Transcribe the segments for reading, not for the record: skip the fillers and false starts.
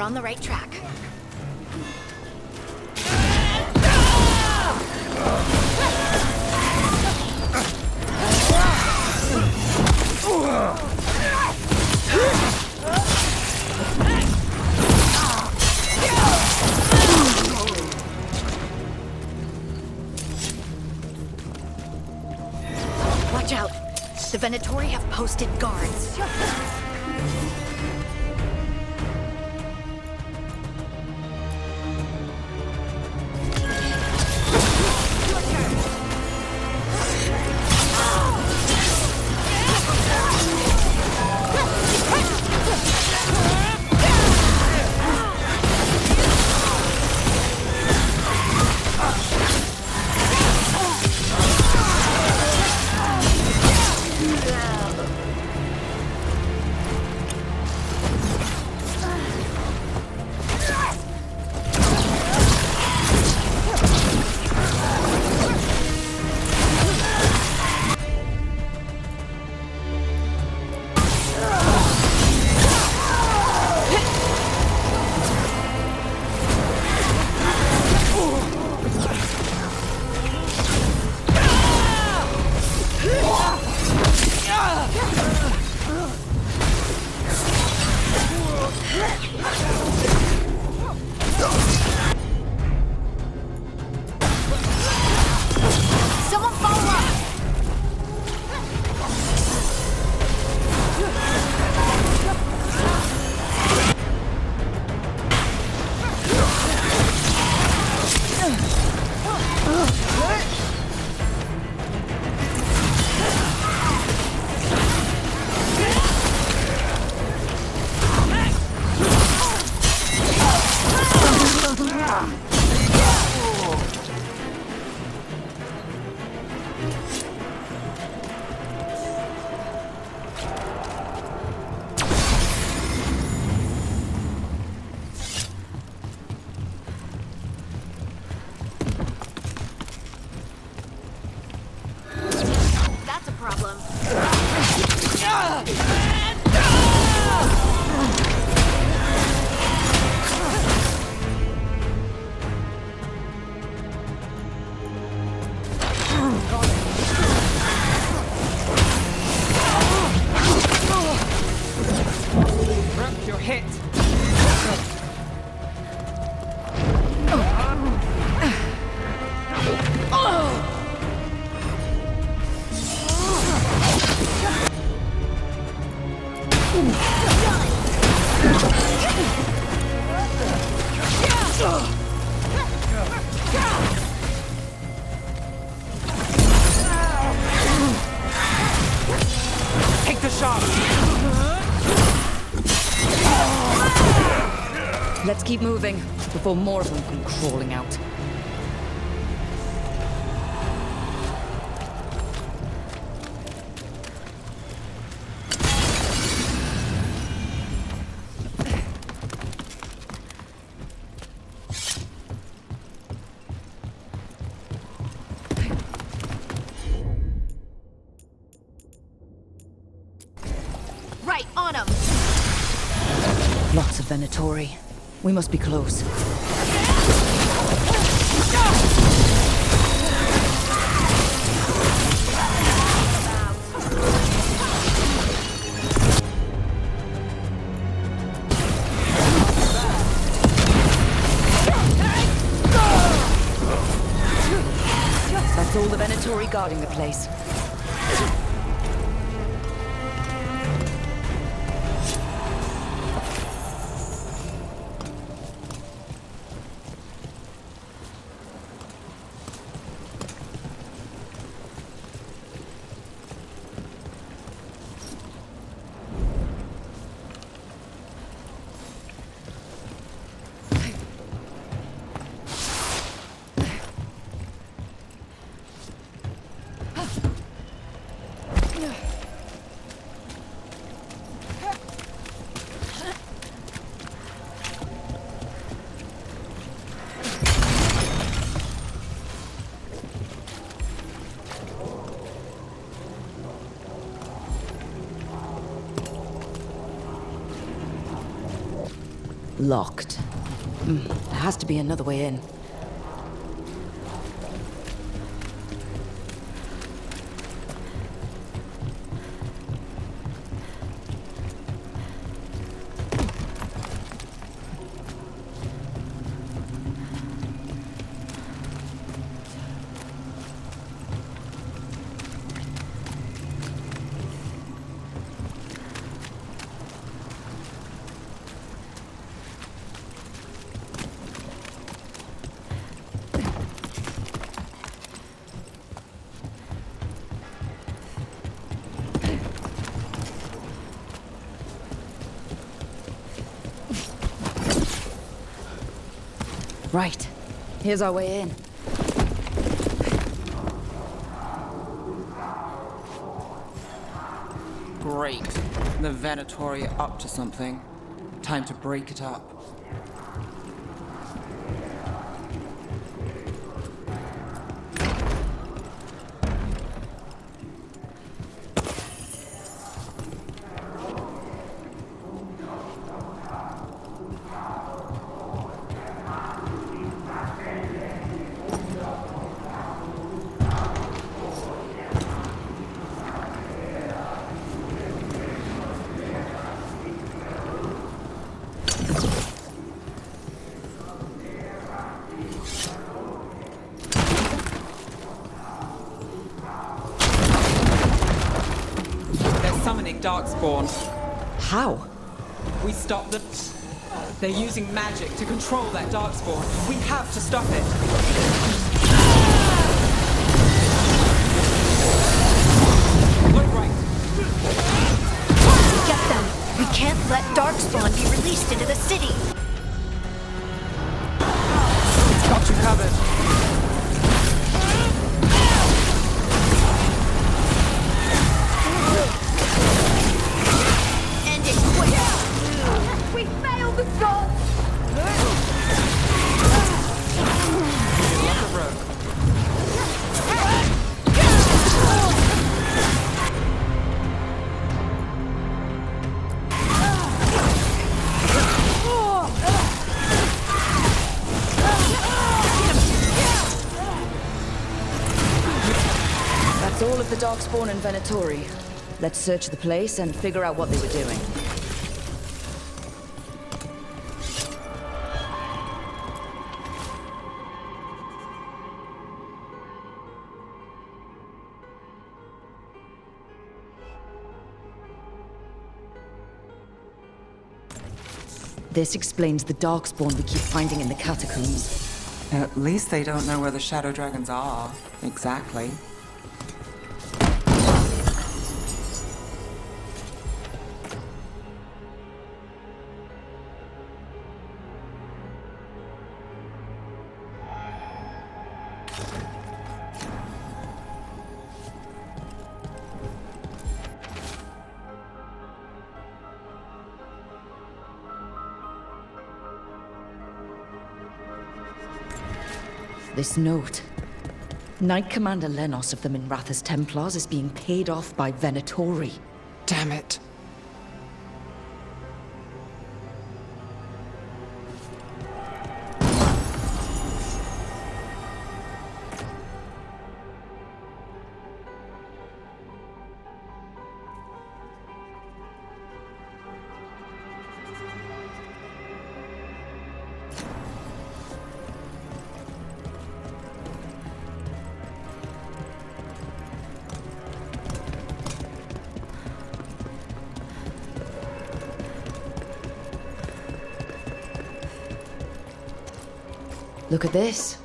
on the right track. Watch out. The Venatori have posted guards. Take the shot! Let's keep moving before more of them come crawling out. Right, on him! Lots of Venatori. We must be close. That's all the Venatori guarding the place. Locked. There has to be another way in. Right. Here's our way in. Great. The Venatori are up to something. Time to break it up. Darkspawn. How? We stopped them. They're using magic to control that Darkspawn. We have to stop it. Look right. Get them! We can't let Darkspawn be released into the city! Got you covered. We failed the goal! That's all of the Darkspawn and Venatori. Let's search the place and figure out what they were doing. This explains the Darkspawn we keep finding in the catacombs. At least they don't know where the Shadow Dragons are. Exactly. This note. Knight Commander Lenos of the Minratha's Templars is being paid off by Venatori. Damn it. Look at this.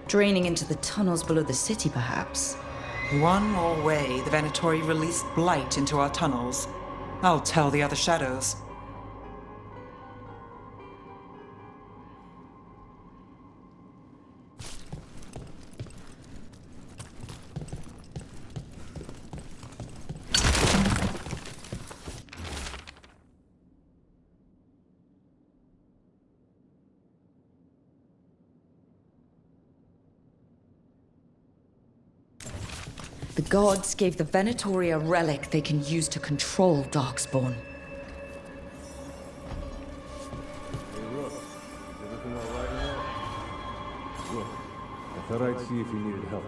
Draining into the tunnels below the city, perhaps. One more way the Venatori released blight into our tunnels. I'll tell the other shadows. The gods gave the Venatori a relic they can use to control Darkspawn. Look, I thought I'd see if you needed help.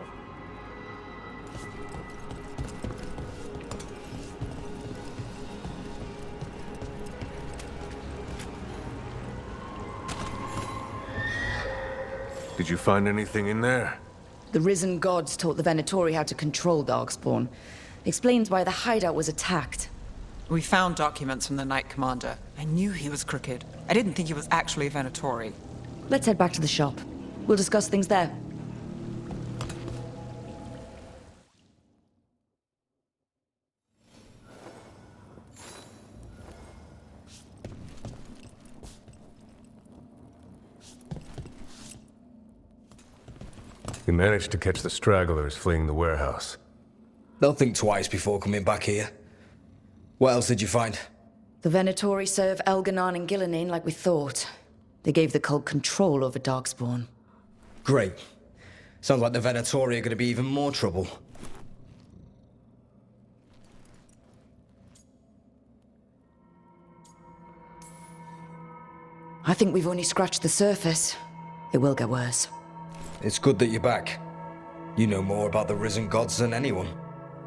Did you find anything in there? The risen gods taught the Venatori how to control Darkspawn. Explains why the hideout was attacked. We found documents from the Knight Commander. I knew he was crooked. I didn't think he was actually a Venatori. Let's head back to the shop. We'll discuss things there. You managed to catch the stragglers fleeing the warehouse. They'll think twice before coming back here. What else did you find? The Venatori serve Elganon and Gillinane like we thought. They gave the cult control over Darkspawn. Great. Sounds like the Venatori are going to be even more trouble. I think we've only scratched the surface. It will get worse. It's good that you're back. You know more about the risen gods than anyone.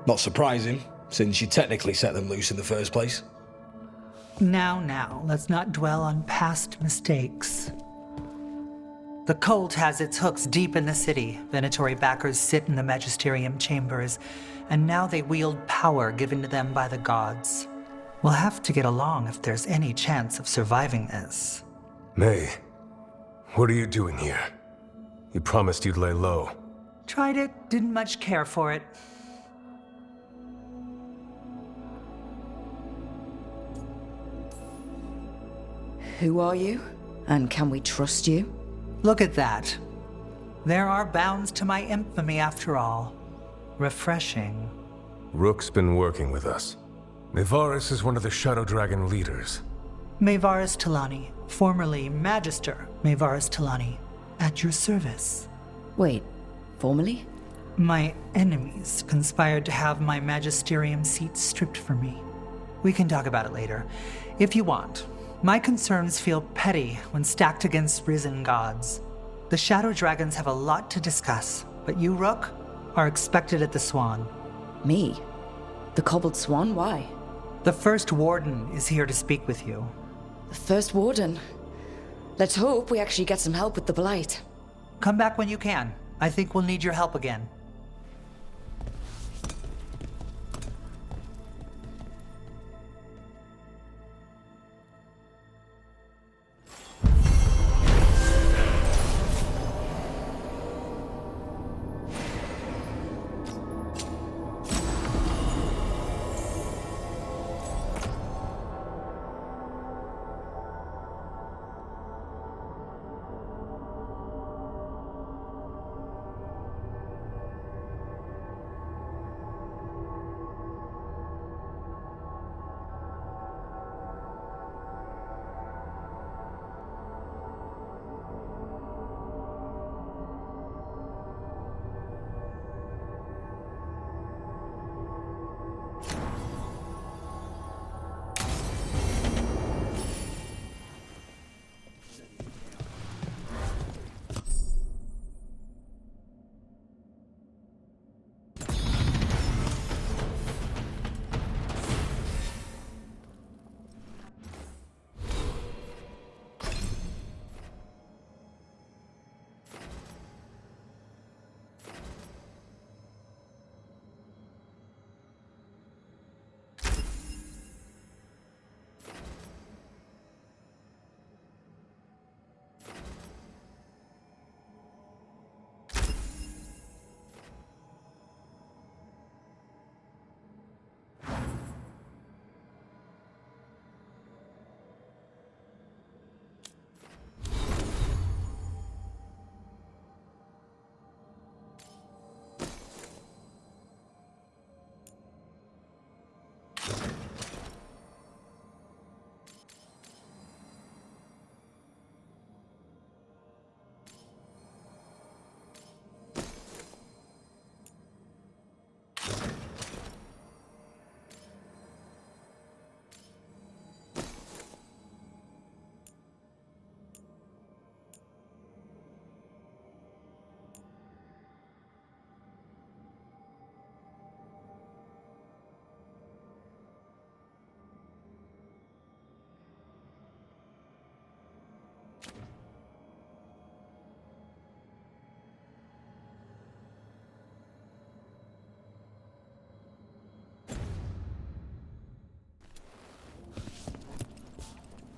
Not surprising, since you technically set them loose in the first place. Now, let's not dwell on past mistakes. The cult has its hooks deep in the city. Venatori backers sit in the magisterium chambers, and now they wield power given to them by the gods. We'll have to get along if there's any chance of surviving this. May, what are you doing here? You promised you'd lay low. Tried it, didn't much care for it. Who are you? And can we trust you? Look at that. There are bounds to my infamy after all. Refreshing. Rook's been working with us. Nevaris is one of the Shadow Dragon leaders. Maevaris Talani, formerly Magister Maevaris Talani, at your service. Wait, formally? My enemies conspired to have my magisterium seat stripped from me. We can talk about it later, if you want. My concerns feel petty when stacked against risen gods. The Shadow Dragons have a lot to discuss, but you, Rook, are expected at the Swan. Me? The Cobbled Swan? Why? The First Warden is here to speak with you. The First Warden? Let's hope we actually get some help with the Blight. Come back when you can. I think we'll need your help again.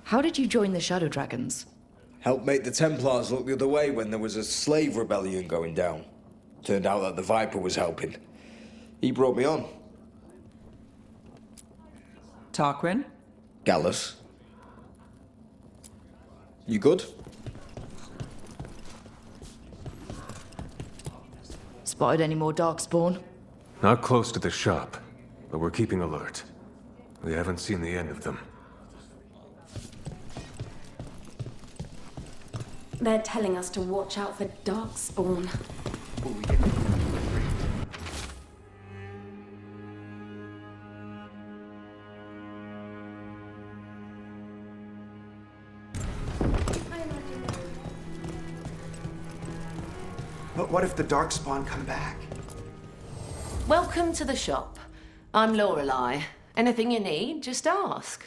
How did you join the Shadow Dragons? Helped make the Templars look the other way when there was a slave rebellion going down. Turned out that the Viper was helping. He brought me on. Tarquin? Gallus. You good? Spotted any more Darkspawn? Not close to the shop, but we're keeping alert. We haven't seen the end of them. They're telling us to watch out for Darkspawn. But what if the Darkspawn come back? Welcome to the shop. I'm Lorelei. Anything you need, just ask.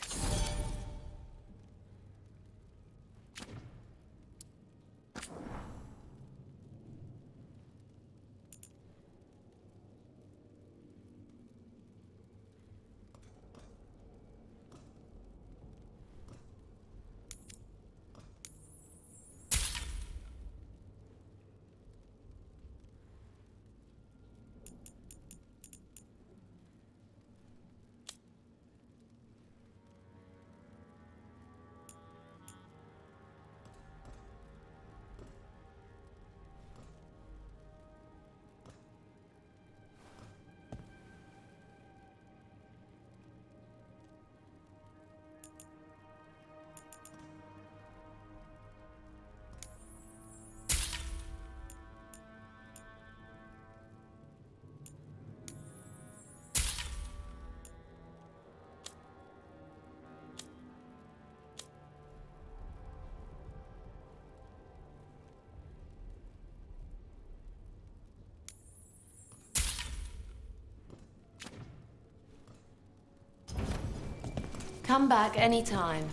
Come back anytime.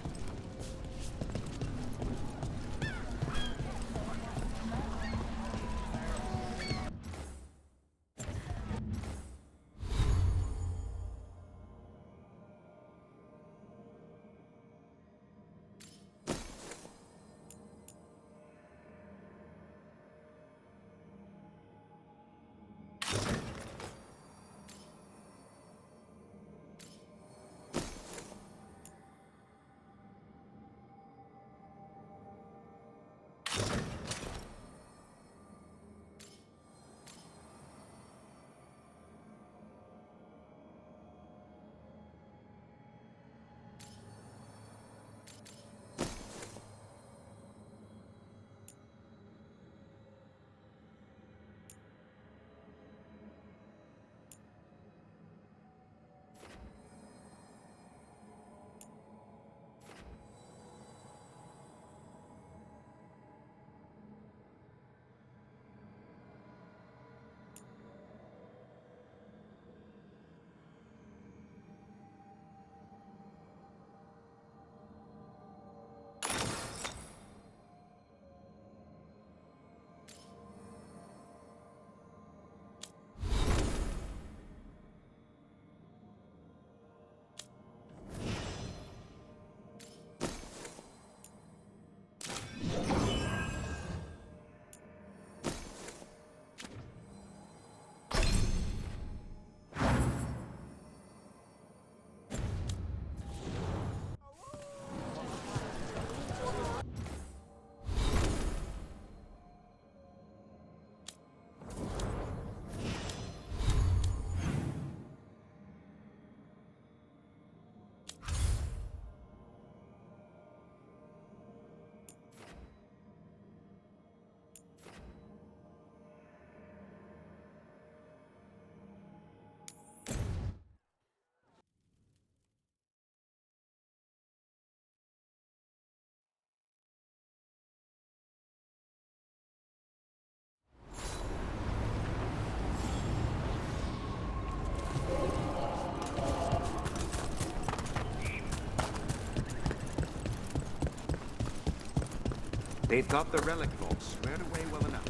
They've got the relic vault squared away well enough.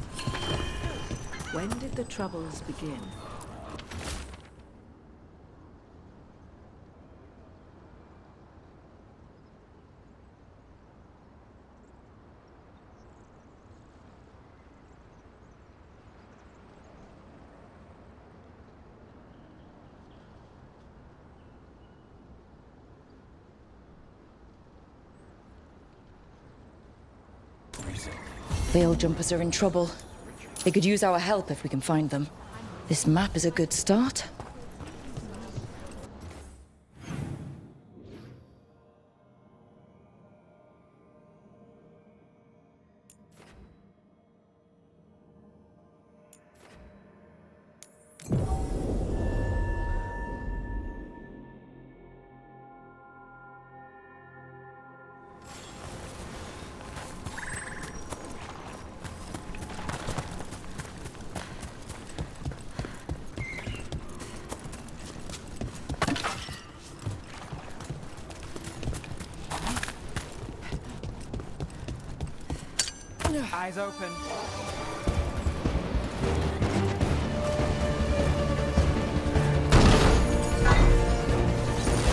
When did the troubles begin? Veil jumpers are in trouble. They could use our help if we can find them. This map is a good start. Eyes open.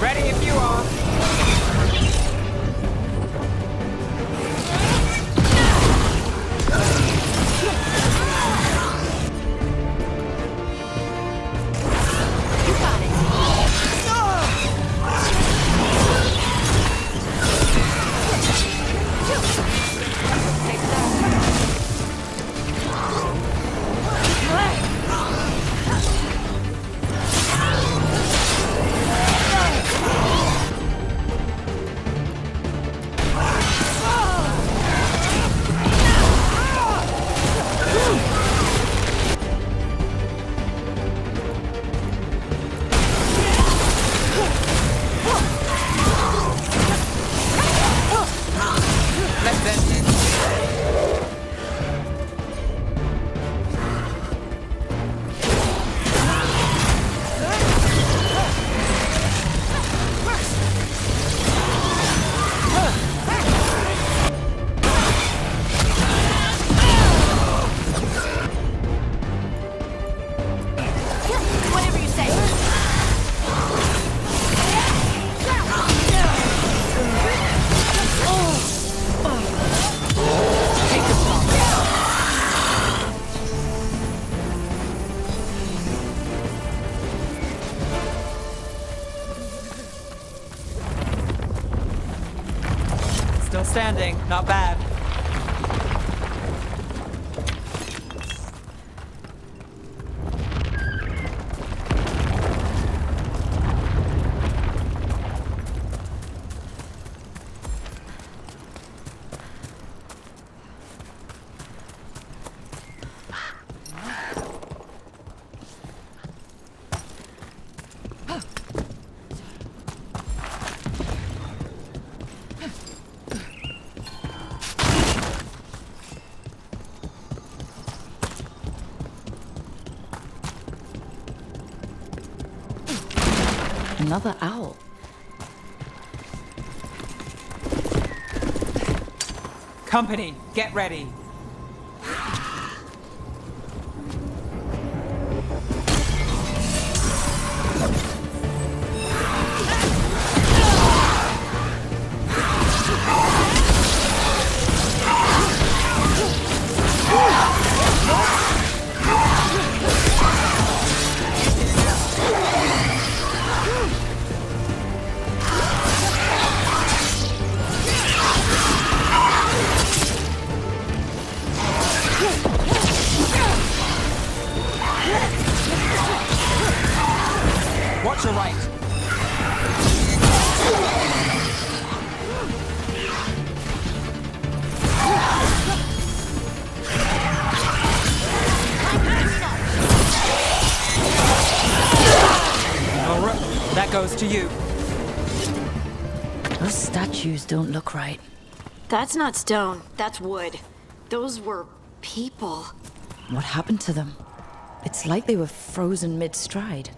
Ready if you are. Still standing, not bad. Another owl. Company, get ready. Watch your right. All right, that goes to you. Those statues don't look right. That's not stone, that's wood. Those were people. What happened to them? It's like they were frozen mid-stride.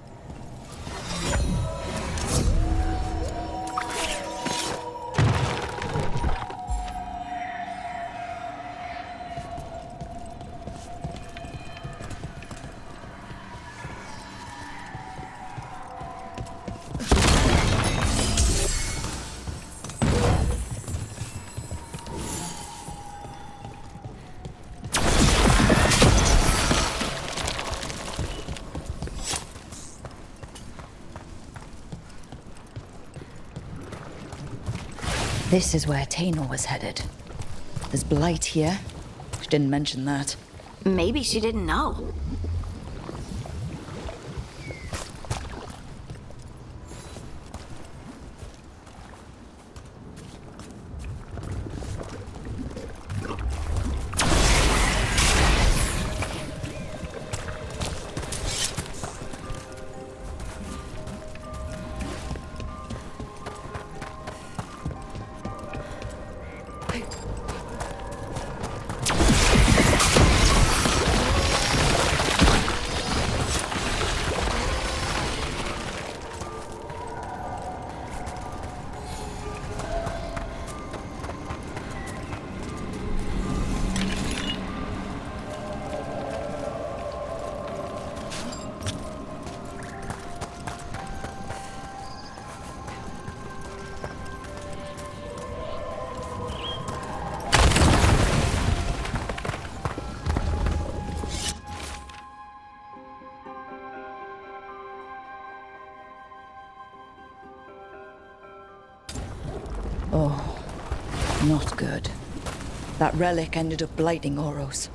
This is where Tainor was headed. There's blight here. She didn't mention that. Maybe she didn't know. Oh, not good. That relic ended up blighting Oros.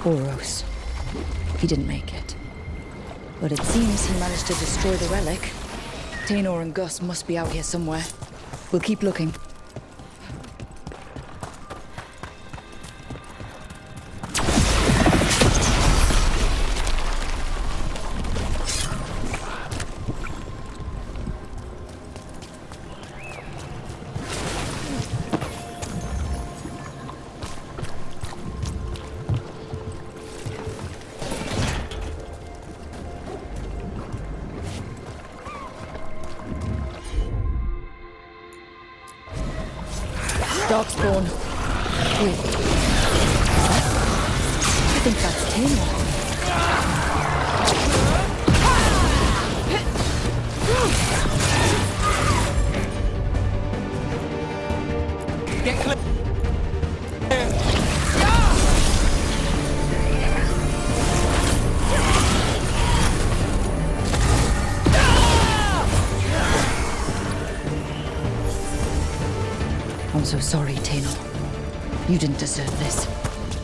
Oros. He didn't make it. But it seems he managed to destroy the relic. Tainor and Gus must be out here somewhere. We'll keep looking. Darkspawn. Wait. I think that's Tainor. Get clear. I'm so sorry, Tainor. You didn't deserve this.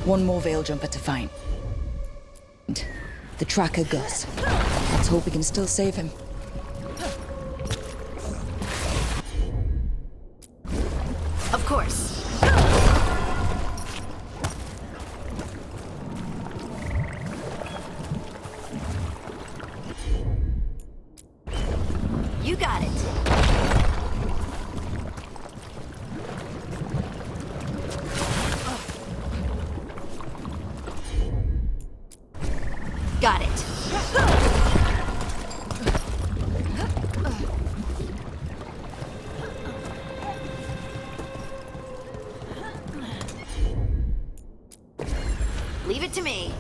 One more Veil Jumper to find. The tracker Gus. Let's hope we can still save him. Of course. You got it. Got it. Leave it to me.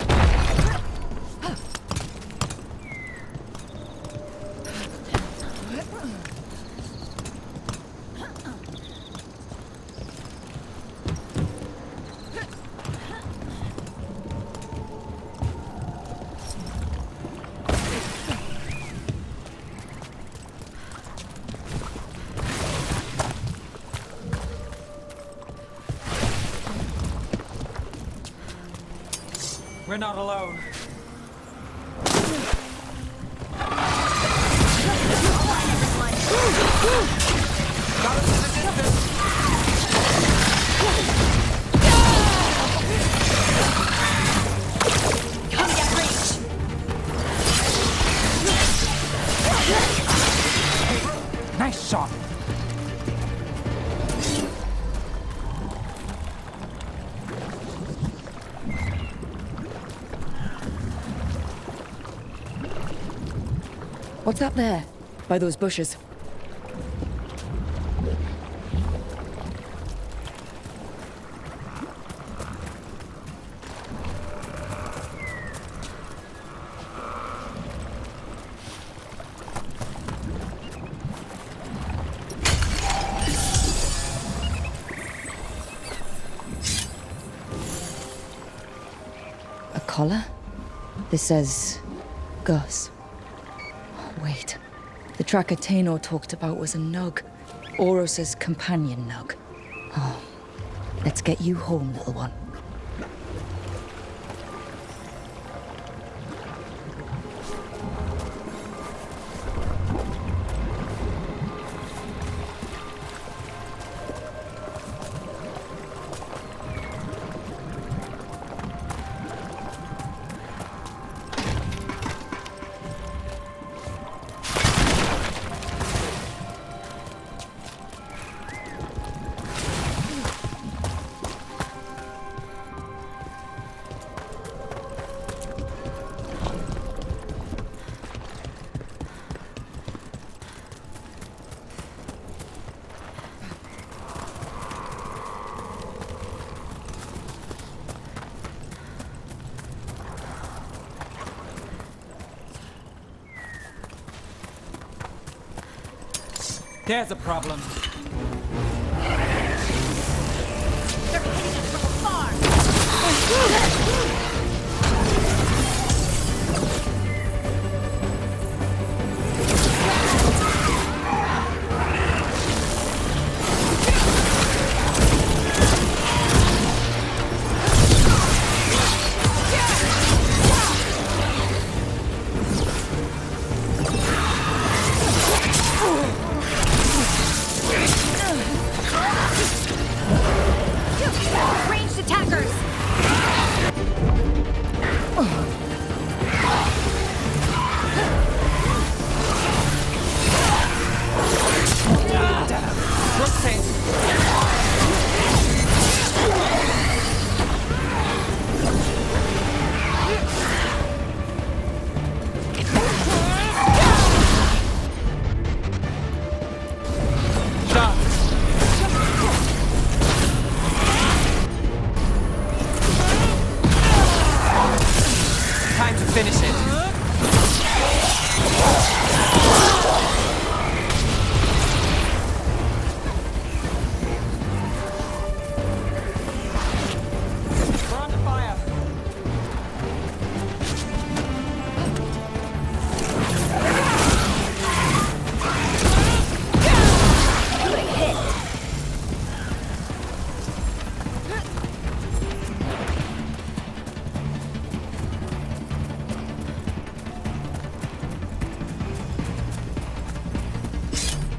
We're not alone. Got us in the distance. Come get reach. Nice shot. What's that there? By those bushes. collar? This says Gus. Oh, wait. The tracker Tainor talked about was a nug. Oros's companion nug. Oh, let's get you home, little one. There's a problem. They're hitting us from afar! Ranged attackers! Time to finish it. We're under fire.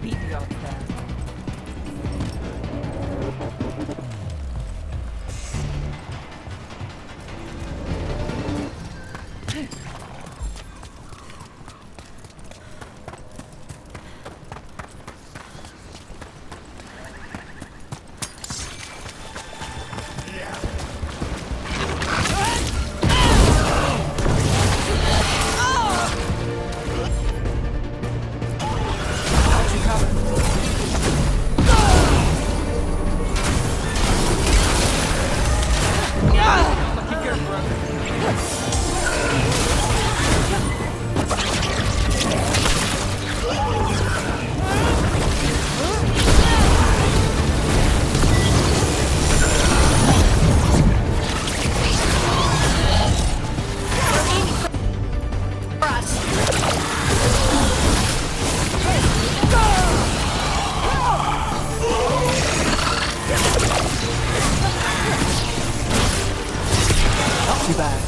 Beat me up there. Got you covered. Looking good, bro. For us. Not too bad.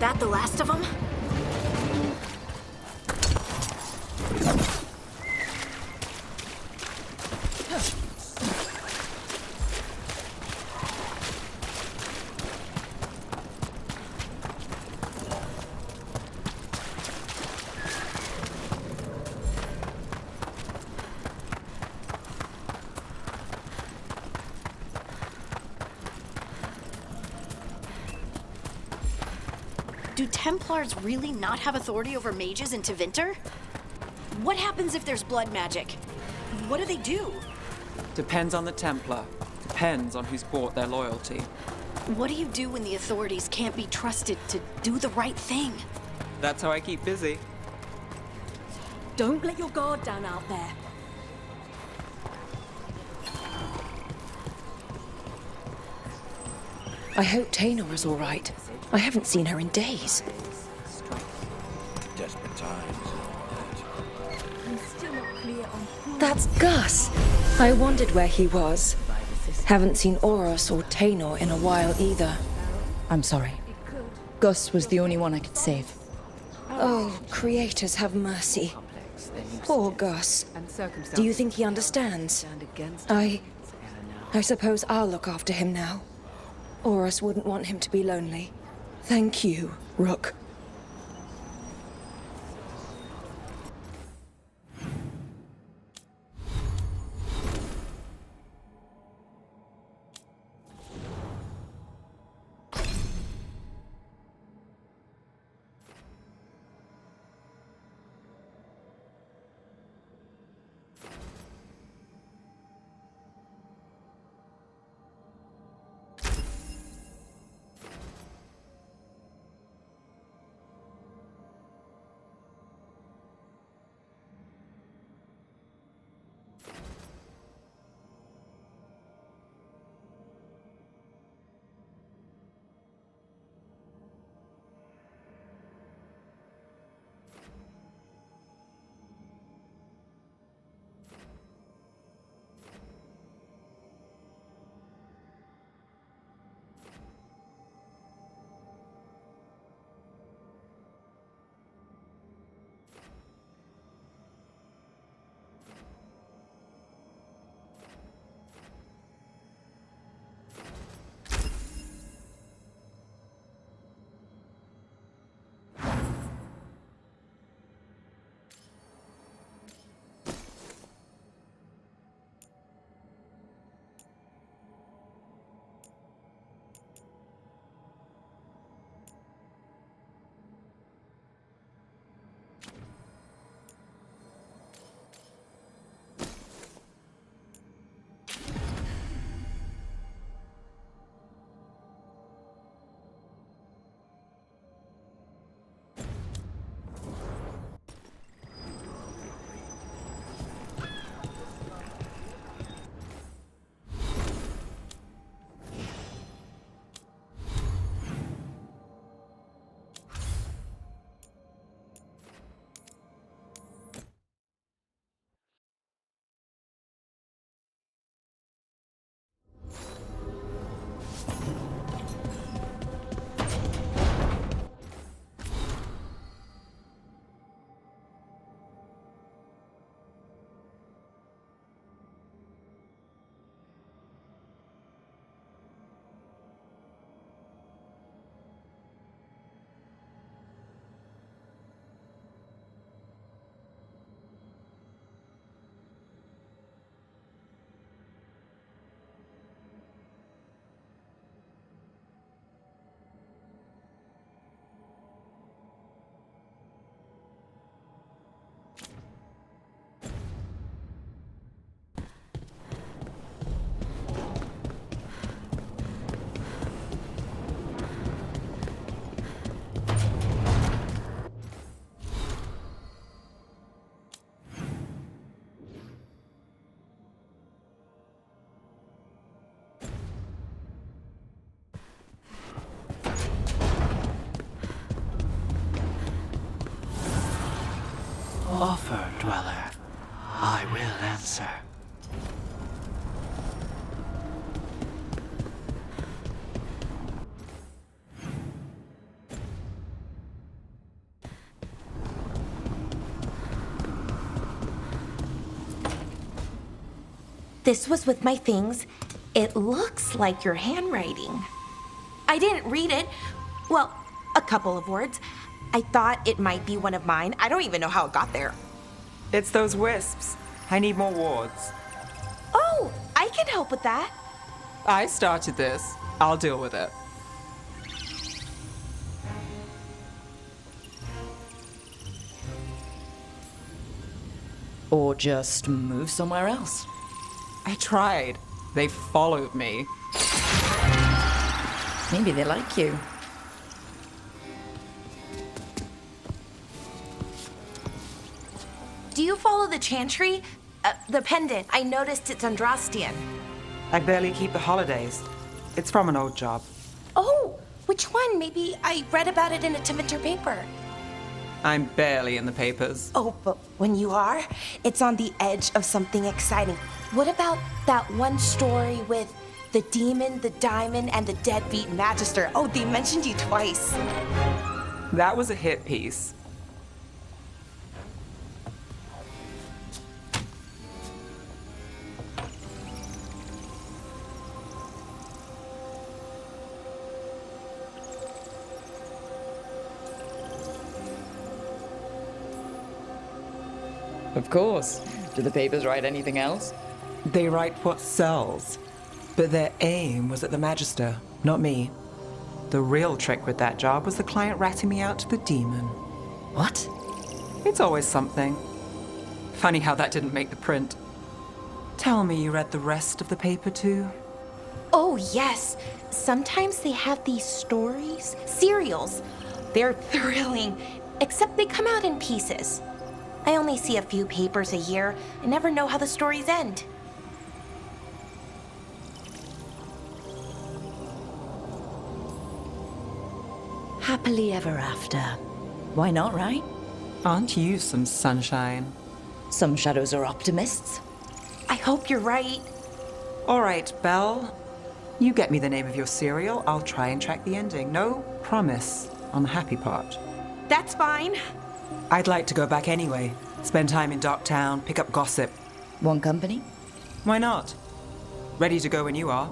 That the last of them? Do Templars really not have authority over mages in Tevinter? What happens if there's blood magic? What do they do? Depends on the Templar. Depends on who's bought their loyalty. What do you do when the authorities can't be trusted to do the right thing? That's how I keep busy. Don't let your guard down out there. I hope Taynor is all right. I haven't seen her in days. Desperate times and all that. I'm still not clear on who... That's Gus. I wondered where he was. Haven't seen Oros or Taynor in a while either. I'm sorry. Gus was the only one I could save. Oh, creators have mercy. Poor Gus. Do you think he understands? I suppose I'll look after him now. Oros wouldn't want him to be lonely. Thank you, Rook. Offer, Dweller. I will answer. This was with my things. It looks like your handwriting. I didn't read it. Well, a couple of words. I thought it might be one of mine. I don't even know how it got there. It's those wisps. I need more wards. Oh, I can help with that. I started this. I'll deal with it. Or just move somewhere else. I tried. They followed me. Maybe they like you. Do you follow the chantry? The pendant. I noticed it's Andrastian. I barely keep the holidays. It's from an old job. Which one? Maybe I read about it in a Tevinter paper. I'm barely in the papers. Oh, but when you are, it's on the edge of something exciting. What about that one story with the demon, the diamond, and the deadbeat magister? Oh, they mentioned you twice. That was a hit piece. Of course. Do the papers write anything else? They write what sells. But their aim was at the Magister, not me. The real trick with that job was the client ratting me out to the demon. What? It's always something. Funny how that didn't make the print. Tell me you read the rest of the paper too? Oh, yes. Sometimes they have these stories, serials. They're thrilling, except they come out in pieces. I only see a few papers a year. I never know how the stories end. Happily ever after. Why not, right? Aren't you some sunshine? Some shadows are optimists. I hope you're right. All right, Belle. You get me the name of your serial, I'll try and track the ending. No promise on the happy part. That's fine. I'd like to go back anyway. Spend time in Docktown, pick up gossip. One company? Why not? Ready to go when you are.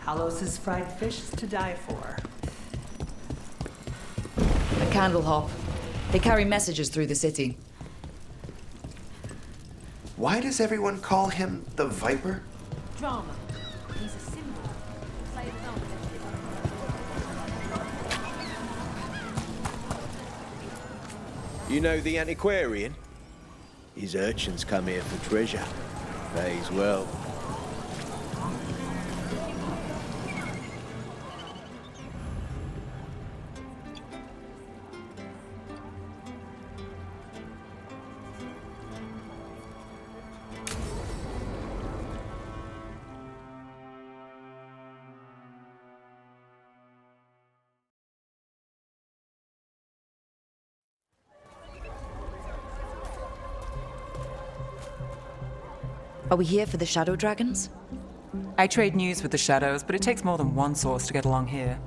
Halos's fried fish is to die for. A candle hop. They carry messages through the city. Why does everyone call him the Viper? Drama. He's a symbol. You know the antiquarian? His urchins come here for treasure. Pays well. Are we here for the Shadow Dragons? I trade news with the Shadows, but it takes more than one source to get along here.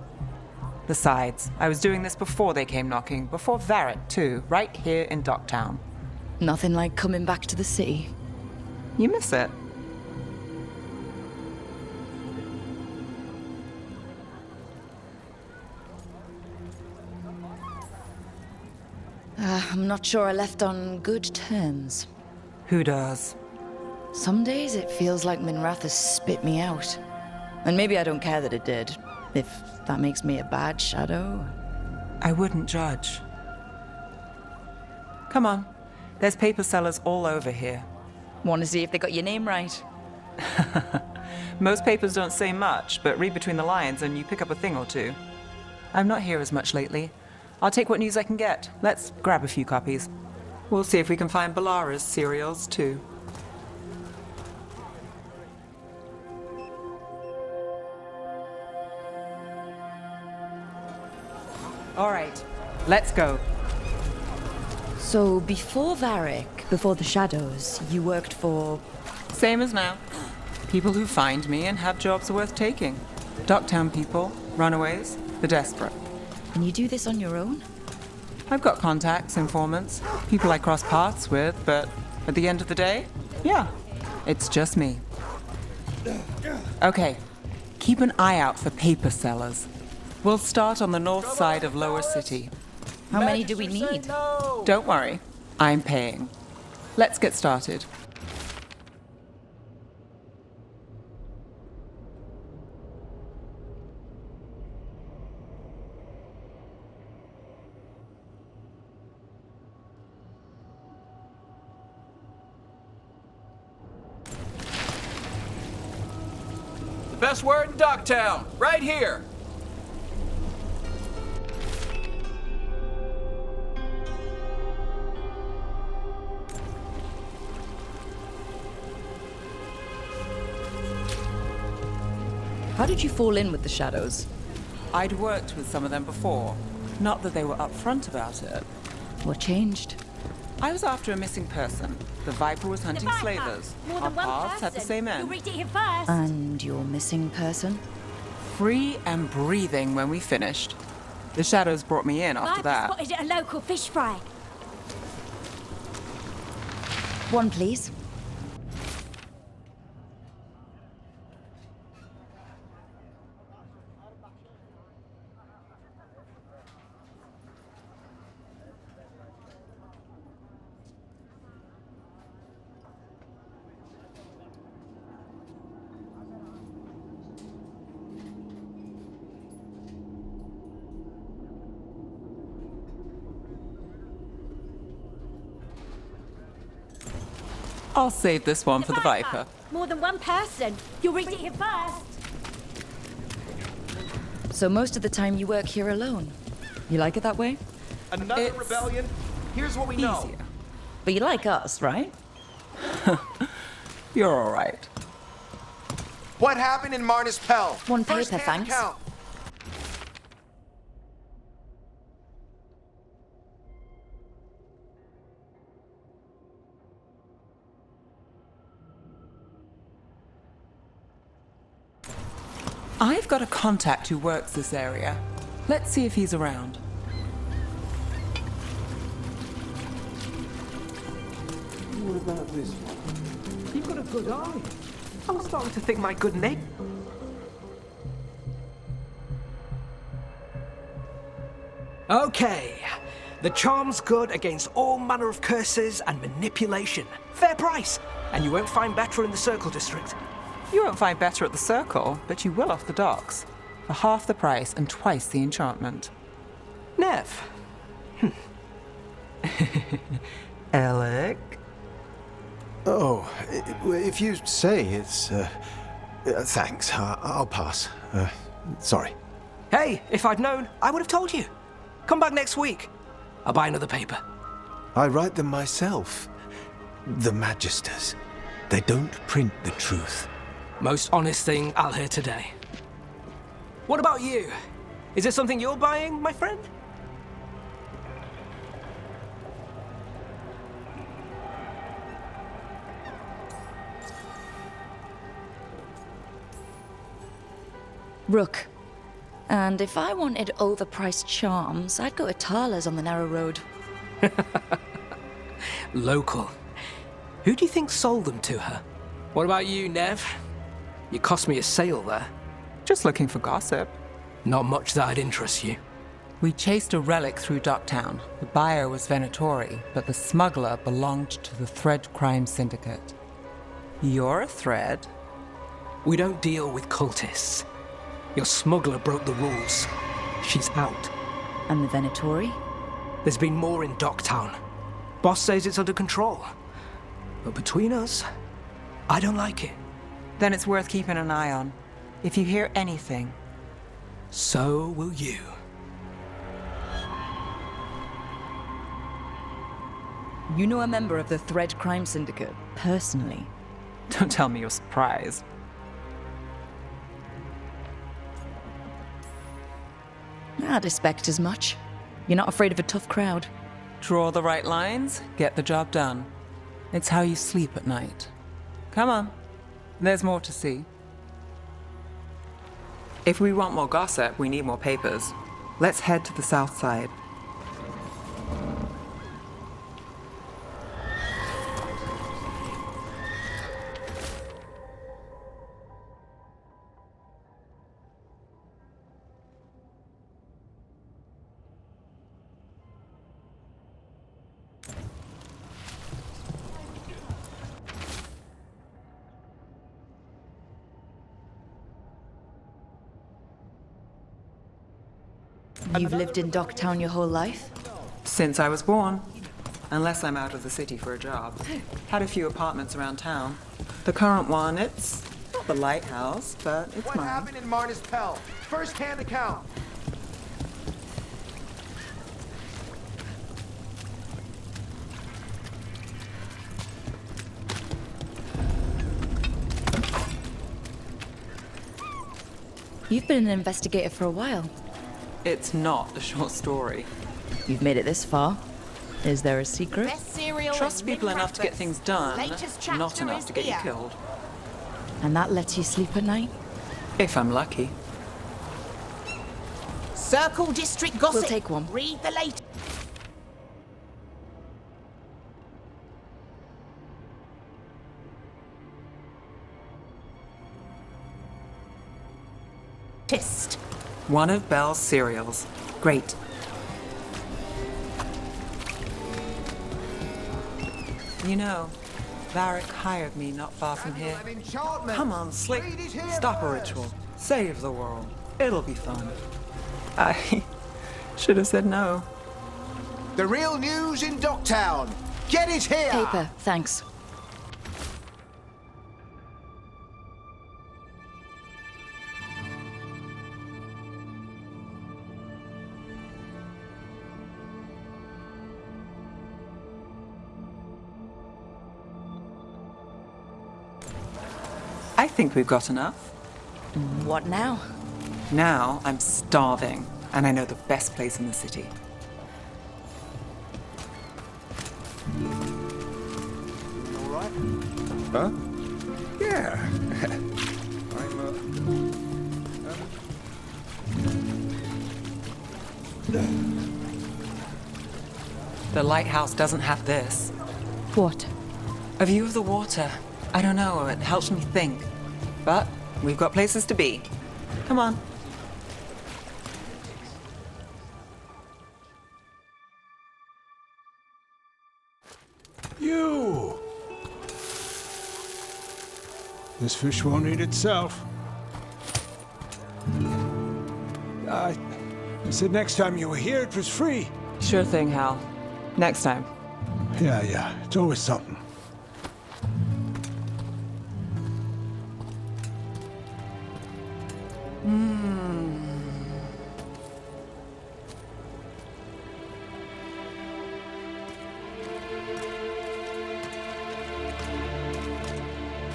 Besides, I was doing this before they came knocking, before Varret, too, right here in Docktown. Nothing like coming back to the city. You miss it. I'm not sure I left on good terms. Who does? Some days it feels like Minrath has spit me out. And maybe I don't care that it did, if that makes me a bad shadow. I wouldn't judge. Come on. There's paper sellers all over here. Want to see if they got your name right? Most papers don't say much, but read between the lines and you pick up a thing or two. I'm not here as much lately. I'll take what news I can get. Let's grab a few copies. We'll see if we can find Balara's serials, too. All right, let's go. So before Varric, before the Shadows, you worked for... Same as now. People who find me and have jobs worth taking. Docktown people, runaways, the desperate. And you do this on your own? I've got contacts, informants, people I cross paths with, but at the end of the day, yeah, it's just me. Okay, keep an eye out for paper sellers. We'll start on the north side of Lower City. How many do we need? Don't worry, I'm paying. Let's get started. Best word in Docktown, right here. How did you fall in with the Shadows? I'd worked with some of them before. Not that they were upfront about it. What changed? I was after a missing person. The Viper was hunting slavers. Our paths had the same end. And your missing person? Free and breathing when we finished. The Shadows brought me in after that. Spotted at a local fish fry. One, please. I'll save this one for the Viper. More than one person. You'll read it here first. So most of the time you work here alone. You like it that way? Another rebellion? Here's what we know. But you like us, right? You're all right. What happened in Marnus Pell? One paper, First-hand thanks. account. I've got a contact who works this area. Let's see if he's around. What about this one? You've got a good eye. I was starting to think my good name. Okay. The charm's good against all manner of curses and manipulation. Fair price. And you won't find better in the Circle District. You won't find better at the Circle, but you will off the docks. For half the price and twice the enchantment. Nev. Alec? Oh, if you say it's... thanks, I'll pass. Sorry. Hey, if I'd known, I would have told you. Come back next week. I'll buy another paper. I write them myself. The Magisters. They don't print the truth. Most honest thing I'll hear today. What about you? Is it something you're buying, my friend? Rook. And if I wanted overpriced charms, I'd go to Tala's on the narrow road. Local. Who do you think sold them to her? What about you, Nev? You cost me a sale there. Just looking for gossip. Not much that'd interest you. We chased a relic through Docktown. The buyer was Venatori, but the smuggler belonged to the Thread Crime Syndicate. You're a Thread? We don't deal with cultists. Your smuggler broke the rules. She's out. And the Venatori? There's been more in Docktown. Boss says it's under control. But between us, I don't like it. Then it's worth keeping an eye on. If you hear anything... So will you. You know a member of the Thread Crime Syndicate, personally? Don't tell me you're surprised. I'd expect as much. You're not afraid of a tough crowd. Draw the right lines, get the job done. It's how you sleep at night. Come on, there's more to see. If we want more gossip, we need more papers. Let's head to the south side. You've lived in Docktown your whole life? Since I was born. Unless I'm out of the city for a job. Had a few apartments around town. The current one, it's not the lighthouse, but it's What mine. happened in Marnus Pell? First-hand account. You've been an investigator for a while. It's not a short story. You've made it this far. Is there a secret? Trust people enough to get things done, not enough to get you killed. And that lets you sleep at night? If I'm lucky. Circle District Gossip. We'll take one. Read the latest. One of Belle's cereals. Great. You know, Varric hired me not far from here. Come on, Slick. Stop a ritual. Save the world. It'll be fun. I should have said no. The real news in Docktown. Get it here! Paper, thanks. I think we've got enough. What now? Now I'm starving, and I know the best place in the city. All right? Huh? Yeah. The lighthouse doesn't have this. What? A view of the water. I don't know, it helps me think. But we've got places to be. Come on. You! This fish won't eat itself. I said next time you were here, it was free. Sure thing, Hal. Next time. Yeah, it's always something.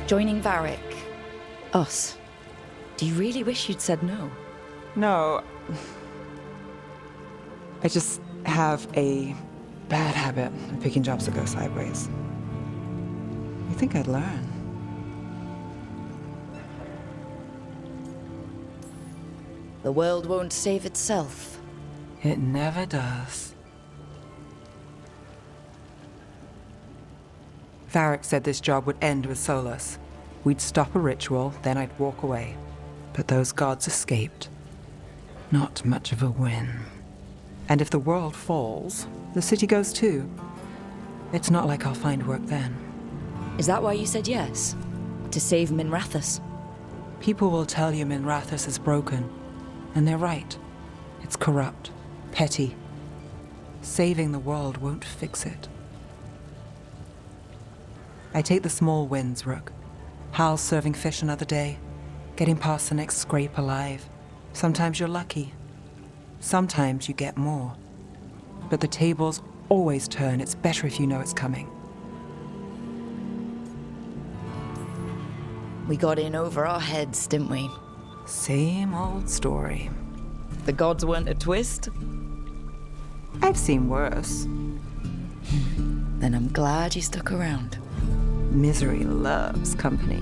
Joining Varric. Us. Do you really wish you'd said no? No. I just have a bad habit of picking jobs that go sideways. You think I'd learn? The world won't save itself. It never does. Varric said this job would end with Solus. We'd stop a ritual, then I'd walk away. But those gods escaped. Not much of a win. And if the world falls, the city goes too. It's not like I'll find work then. Is that why you said yes? To save Minrathous? People will tell you Minrathous is broken. And they're right. It's corrupt, petty. Saving the world won't fix it. I take the small wins, Rook. Hal serving fish another day, getting past the next scrape alive. Sometimes you're lucky. Sometimes you get more. But the tables always turn. It's better if you know it's coming. We got in over our heads, didn't we? Same old story. The gods weren't a twist? I've seen worse. Then I'm glad you stuck around. Misery loves company.